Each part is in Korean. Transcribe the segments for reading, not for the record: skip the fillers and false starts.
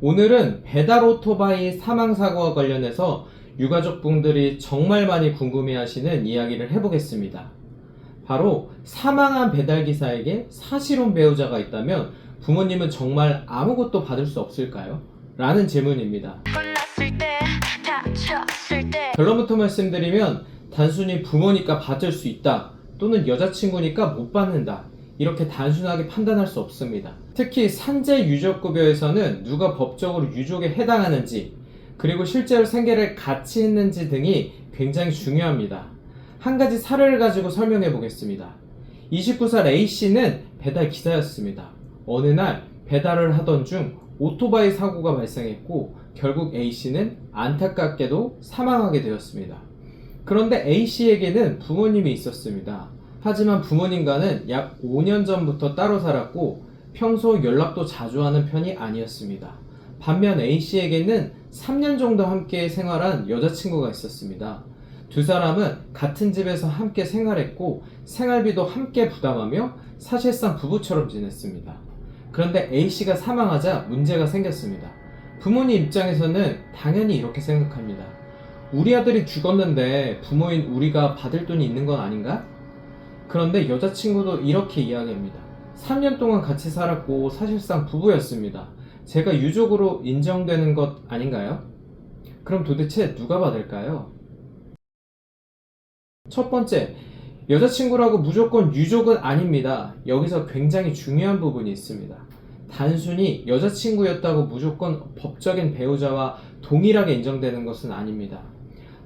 오늘은 배달 오토바이 사망 사고와 관련해서 유가족분들이 정말 많이 궁금해하시는 이야기를 해보겠습니다. 바로 사망한 배달기사에게 사실혼 배우자가 있다면 부모님은 정말 아무것도 받을 수 없을까요? 라는 질문입니다. 결론부터 말씀드리면 단순히 부모니까 받을 수 있다 또는 여자친구니까 못 받는다 이렇게 단순하게 판단할 수 없습니다. 특히 산재 유족급여에서는 누가 법적으로 유족에 해당하는지 그리고 실제로 생계를 같이 했는지 등이 굉장히 중요합니다. 한 가지 사례를 가지고 설명해 보겠습니다. 29살 A씨는 배달 기사였습니다. 어느 날 배달을 하던 중 오토바이 사고가 발생했고 결국 A씨는 안타깝게도 사망하게 되었습니다. 그런데 A씨에게는 부모님이 있었습니다. 하지만 부모님과는 약 5년 전부터 따로 살았고 평소 연락도 자주 하는 편이 아니었습니다. 반면 A씨에게는 3년 정도 함께 생활한 여자친구가 있었습니다. 두 사람은 같은 집에서 함께 생활했고 생활비도 함께 부담하며 사실상 부부처럼 지냈습니다. 그런데 A씨가 사망하자 문제가 생겼습니다. 부모님 입장에서는 당연히 이렇게 생각합니다. 우리 아들이 죽었는데 부모인 우리가 받을 돈이 있는 건 아닌가? 그런데 여자친구도 이렇게 이야기합니다. 3년 동안 같이 살았고 사실상 부부였습니다. 제가 유족으로 인정되는 것 아닌가요? 그럼 도대체 누가 받을까요? 첫 번째, 여자친구라고 무조건 유족은 아닙니다. 여기서 굉장히 중요한 부분이 있습니다. 단순히 여자친구였다고 무조건 법적인 배우자와 동일하게 인정되는 것은 아닙니다.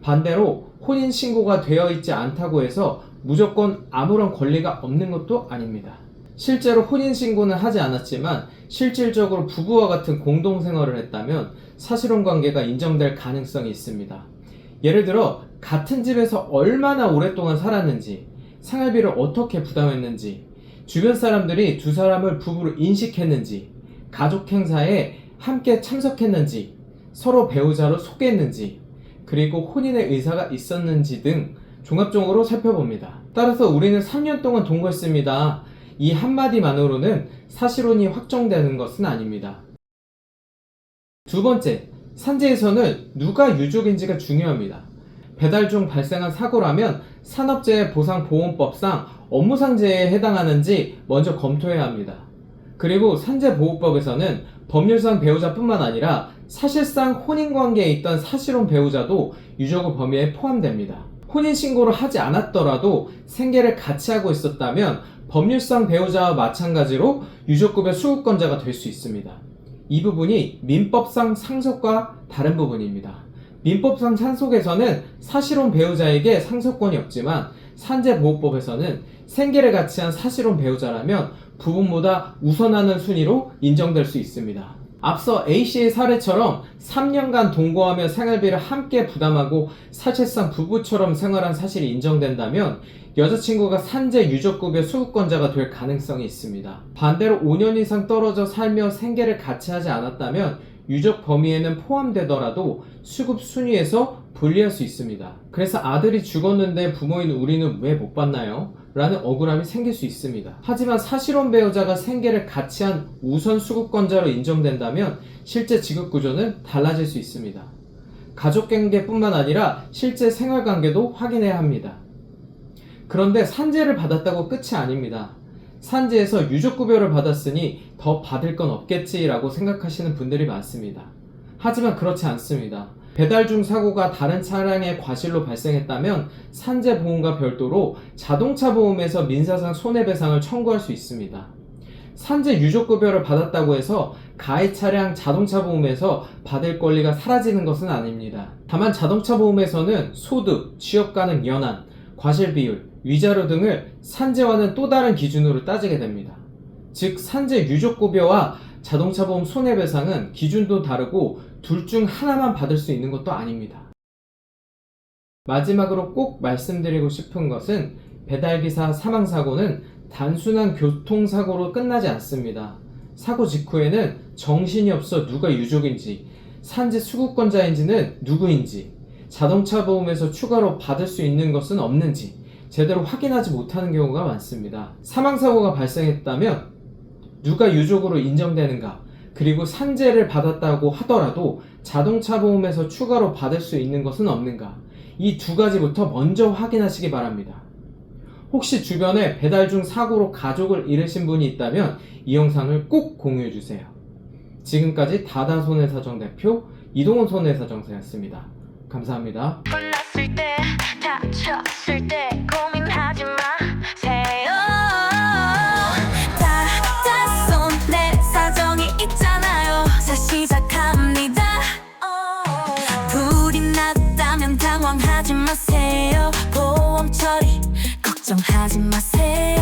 반대로 혼인신고가 되어 있지 않다고 해서 무조건 아무런 권리가 없는 것도 아닙니다. 실제로 혼인신고는 하지 않았지만 실질적으로 부부와 같은 공동생활을 했다면 사실혼 관계가 인정될 가능성이 있습니다. 예를 들어 같은 집에서 얼마나 오랫동안 살았는지, 생활비를 어떻게 부담했는지, 주변 사람들이 두 사람을 부부로 인식했는지, 가족 행사에 함께 참석했는지, 서로 배우자로 소개했는지, 그리고 혼인의 의사가 있었는지 등 종합적으로 살펴봅니다. 따라서 우리는 3년 동안 동거했습니다. 이 한마디만으로는 사실혼이 확정되는 것은 아닙니다. 두 번째, 산재에서는 누가 유족인지가 중요합니다. 배달 중 발생한 사고라면 산업재해보상보험법상 업무상재해에 해당하는지 먼저 검토해야 합니다. 그리고 산재보호법에서는 법률상 배우자뿐만 아니라 사실상 혼인관계에 있던 사실혼 배우자도 유족의 범위에 포함됩니다. 혼인신고를 하지 않았더라도 생계를 같이 하고 있었다면 법률상 배우자와 마찬가지로 유족급여 수급권자가 될 수 있습니다. 이 부분이 민법상 상속과 다른 부분입니다. 민법상 상속에서는 사실혼 배우자에게 상속권이 없지만 산재보호법에서는 생계를 같이 한 사실혼 배우자라면 부분보다 우선하는 순위로 인정될 수 있습니다. 앞서 A씨의 사례처럼 3년간 동거하며 생활비를 함께 부담하고 사실상 부부처럼 생활한 사실이 인정된다면 여자친구가 산재 유족급여 수급권자가 될 가능성이 있습니다. 반대로 5년 이상 떨어져 살며 생계를 같이 하지 않았다면 유족 범위에는 포함되더라도 수급 순위에서 분리할 수 있습니다. 그래서 아들이 죽었는데 부모인 우리는 왜 못 받나요? 라는 억울함이 생길 수 있습니다. 하지만 사실혼 배우자가 생계를 같이 한 우선 수급권자로 인정된다면 실제 지급구조는 달라질 수 있습니다. 가족관계뿐만 아니라 실제 생활관계도 확인해야 합니다. 그런데 산재를 받았다고 끝이 아닙니다. 산재에서 유족급여를 받았으니 더 받을 건 없겠지라고 생각하시는 분들이 많습니다. 하지만 그렇지 않습니다. 배달 중 사고가 다른 차량의 과실로 발생했다면 산재보험과 별도로 자동차 보험에서 민사상 손해배상을 청구할 수 있습니다. 산재 유족급여를 받았다고 해서 가해 차량 자동차 보험에서 받을 권리가 사라지는 것은 아닙니다. 다만 자동차 보험에서는 소득, 취업 가능 연한, 과실 비율, 위자료 등을 산재와는 또 다른 기준으로 따지게 됩니다. 즉 산재 유족급여와 자동차 보험 손해배상은 기준도 다르고 둘 중 하나만 받을 수 있는 것도 아닙니다. 마지막으로 꼭 말씀드리고 싶은 것은 배달기사 사망사고는 단순한 교통사고로 끝나지 않습니다. 사고 직후에는 정신이 없어 누가 유족인지, 산재 수급권자인지는 누구인지, 자동차 보험에서 추가로 받을 수 있는 것은 없는지 제대로 확인하지 못하는 경우가 많습니다. 사망사고가 발생했다면 누가 유족으로 인정되는가, 그리고 산재를 받았다고 하더라도 자동차 보험에서 추가로 받을 수 있는 것은 없는가? 이 두 가지부터 먼저 확인하시기 바랍니다. 혹시 주변에 배달 중 사고로 가족을 잃으신 분이 있다면 이 영상을 꼭 공유해주세요. 지금까지 다다손해사정 대표 이동훈 손해사정사였습니다. 감사합니다. 혼났을 때 다쳤을 때 고민하지 마.